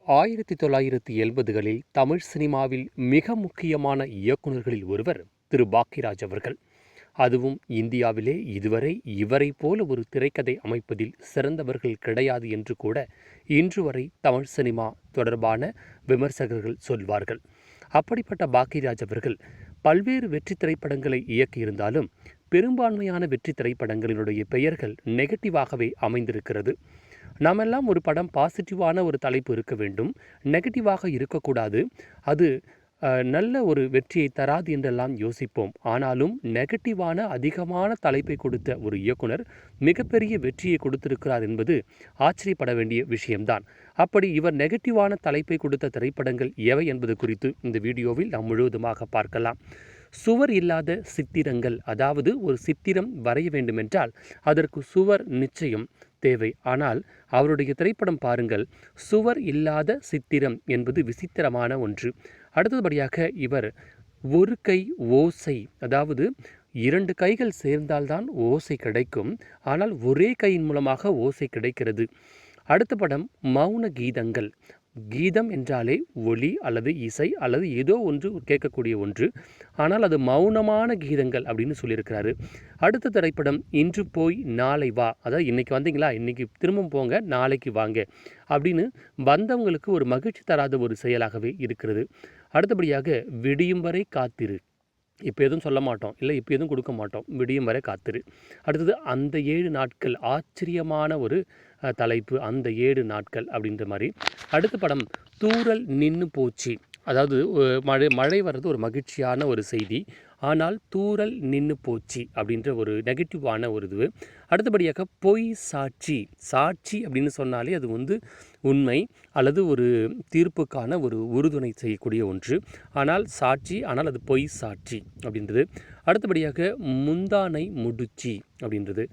1970களில் தமிழ் சினிமாவில் மிக முக்கியமான இயக்குநர்களில் ஒருவர் திரு பாக்கியராஜ் அவர்கள். அதுவும் இந்தியாவிலே இதுவரை இவரை போல ஒரு திரைக்கதை அமைப்பதில் சிறந்தவர்கள் கிடையாது என்று கூட இன்று வரை தமிழ் சினிமா தொடர்பான விமர்சகர்கள் சொல்வார்கள். அப்படிப்பட்ட பாக்கியராஜ் அவர்கள் பல்வேறு வெற்றி திரைப்படங்களை இயக்கியிருந்தாலும் பெரும்பான்மையான வெற்றி திரைப்படங்களினுடைய பெயர்கள் நெகட்டிவாகவே அமைந்திருக்கிறது. நாமெல்லாம் ஒரு படம் பாசிட்டிவான ஒரு தலைப்பு இருக்க வேண்டும், நெகட்டிவாக இருக்கக்கூடாது, அது நல்ல ஒரு வெற்றியை தராது என்றெல்லாம் யோசிப்போம். ஆனாலும் நெகட்டிவான அதிகமான தலைப்பை கொடுத்த ஒரு இயக்குனர் மிகப்பெரிய வெற்றியை கொடுத்திருக்கிறார் என்பது ஆச்சரியப்பட வேண்டிய விஷயம்தான். அப்படி இவர் நெகட்டிவான தலைப்பை கொடுத்த திரைப்படங்கள் எவை என்பது குறித்து இந்த வீடியோவில் நாம் முழுவதுமாக பார்க்கலாம். சுவர் இல்லாத சித்திரங்கள், அதாவது ஒரு சித்திரம் வரைய வேண்டுமென்றால் அதற்கு சுவர் நிச்சயம் தேவை. ஆனால் அவருடைய திரைப்படம் பாருங்கள், சுவர் இல்லாத சித்திரம் என்பது விசித்திரமான ஒன்று. அடுத்தபடியாக இவர் ஒரு கை ஓசை, அதாவது 2 கைகள் சேர்ந்தால்தான் ஓசை கிடைக்கும், ஆனால் ஒரே கையின் மூலமாக ஓசை கிடைக்கிறது. அடுத்த படம் மௌன கீதங்கள். கீதம் என்றாலே ஒலி அல்லது இசை அல்லது ஏதோ ஒன்று கேட்கக்கூடிய ஒன்று, ஆனால் அது மௌனமான கீதங்கள் அப்படின்னு சொல்லியிருக்கிறாரு. அடுத்த திரைப்படம் இன்று போய் நாளை வா, அதாவது இன்றைக்கி வந்தீங்களா, இன்றைக்கி திரும்பவும் போங்க, நாளைக்கு வாங்க அப்படின்னு வந்தவங்களுக்கு ஒரு மகிழ்ச்சி தராத ஒரு செயலாகவே இருக்கிறது. அடுத்தபடியாக விடியும் வரை காத்திரு, இப்போ எதுவும் சொல்ல மாட்டோம், இல்லை இப்போ எதுவும் கொடுக்க மாட்டோம், விடியும் வரை காத்திரு. அடுத்தது அந்த 7 நாட்கள், ஆச்சரியமான ஒரு தலைப்பு, அந்த 7 நாட்கள் அப்படின்ற மாதிரி. அடுத்த படம் தூறல் நின்று போச்சு, அதாவது மழை வர்றது ஒரு மகிழ்ச்சியான ஒரு செய்தி, ஆனால் தூறல் நின்று போச்சு அப்படின்ற ஒரு நெகட்டிவான ஒரு இது. அடுத்தபடியாக பொய் சாட்சி. சாட்சி அப்படின்னு சொன்னாலே அது உண்மை அல்லது ஒரு தீர்ப்புக்கான ஒரு உறுதுணை செய்யக்கூடிய ஒன்று, ஆனால் சாட்சி, ஆனால் அது பொய் சாட்சி அப்படின்றது. அடுத்தபடியாக முந்தானை முடிச்சி அப்படின்றது.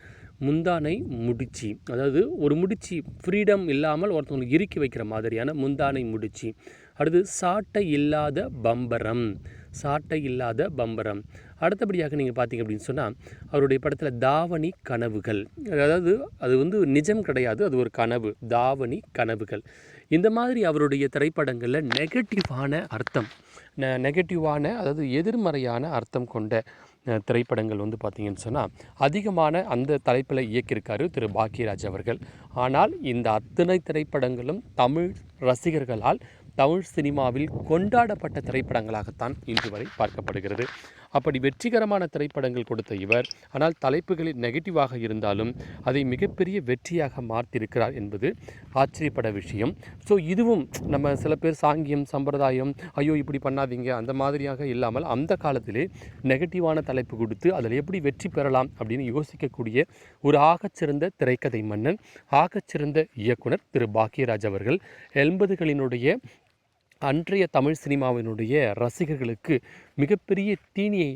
முந்தானை முடிச்சி, அதாவது ஒரு முடிச்சி ஃப்ரீடம் இல்லாமல் ஒருத்தவங்களுக்கு இறுக்கி வைக்கிற மாதிரியான முந்தானை முடிச்சி. அடுத்து சாட்டை இல்லாத பம்பரம், சாட்டை இல்லாத பம்பரம். அடுத்தபடியாக நீங்கள் பார்த்தீங்க அப்படின்னு சொன்னால் அவருடைய படத்தில் தாவணி கனவுகள், அதாவது அது நிஜம் கிடையாது, அது ஒரு கனவு, தாவணி கனவுகள். இந்த மாதிரி அவருடைய திரைப்படங்களில் நெகட்டிவான அர்த்தம், அதாவது எதிர்மறையான அர்த்தம் கொண்ட திரைப்படங்கள் பார்த்திங்கன்னு சொன்னால் அதிகமான அந்த தலைப்பில் இயக்கியிருக்காரு திரு பாக்கியராஜ் அவர்கள். ஆனால் இந்த அத்தனை திரைப்படங்களும் தமிழ் ரசிகர்களால் தமிழ் சினிமாவில் கொண்டாடப்பட்ட திரைப்படங்களாகத்தான் இன்று வரை பார்க்கப்படுகிறது. அப்படி வெற்றிகரமான திரைப்படங்கள் கொடுத்த இவர், ஆனால் தலைப்புகளில் நெகட்டிவாக இருந்தாலும் அதை மிகப்பெரிய வெற்றியாக மாற்றியிருக்கிறார் என்பது ஆச்சரியப்பட விஷயம். ஸோ இதுவும் நம்ம சில பேர் சாங்கியம் சம்பிரதாயம், ஐயோ இப்படி பண்ணாதீங்க அந்த மாதிரியாக இல்லாமல் அந்த காலத்திலே நெகட்டிவான தலைப்பு கொடுத்து அதில் எப்படி வெற்றி பெறலாம் அப்படின்னு யோசிக்கக்கூடிய ஒரு ஆகச்சிறந்த திரைக்கதை மன்னன், ஆகச்சிறந்த இயக்குனர் திரு பாக்கியராஜ் அவர்கள். 80களினுடைய அன்றைய தமிழ் சினிமாவினுடைய ரசிகர்களுக்கு மிகப்பெரிய தீனியை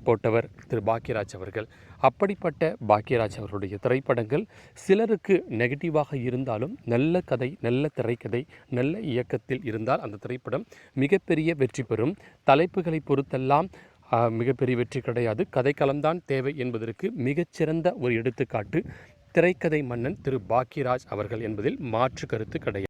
போட்டவர் திரு பாக்கியராஜ் அவர்கள். அப்படிப்பட்ட பாக்கியராஜ் அவருடைய திரைப்படங்கள் சிலருக்கு நெகட்டிவாக இருந்தாலும் நல்ல கதை, நல்ல திரைக்கதை, நல்ல இயக்கத்தில் இருந்தால் அந்த திரைப்படம் மிகப்பெரிய வெற்றி பெறும். தலைப்புகளை பொறுத்தெல்லாம் மிகப்பெரிய வெற்றி கிடையாது, கதைக்களம்தான் தேவை என்பதற்கு மிகச்சிறந்த ஒரு எடுத்துக்காட்டு திரைக்கதை மன்னன் திரு பாக்கியராஜ் அவர்கள் என்பதில் மாற்று கருத்து கிடையாது.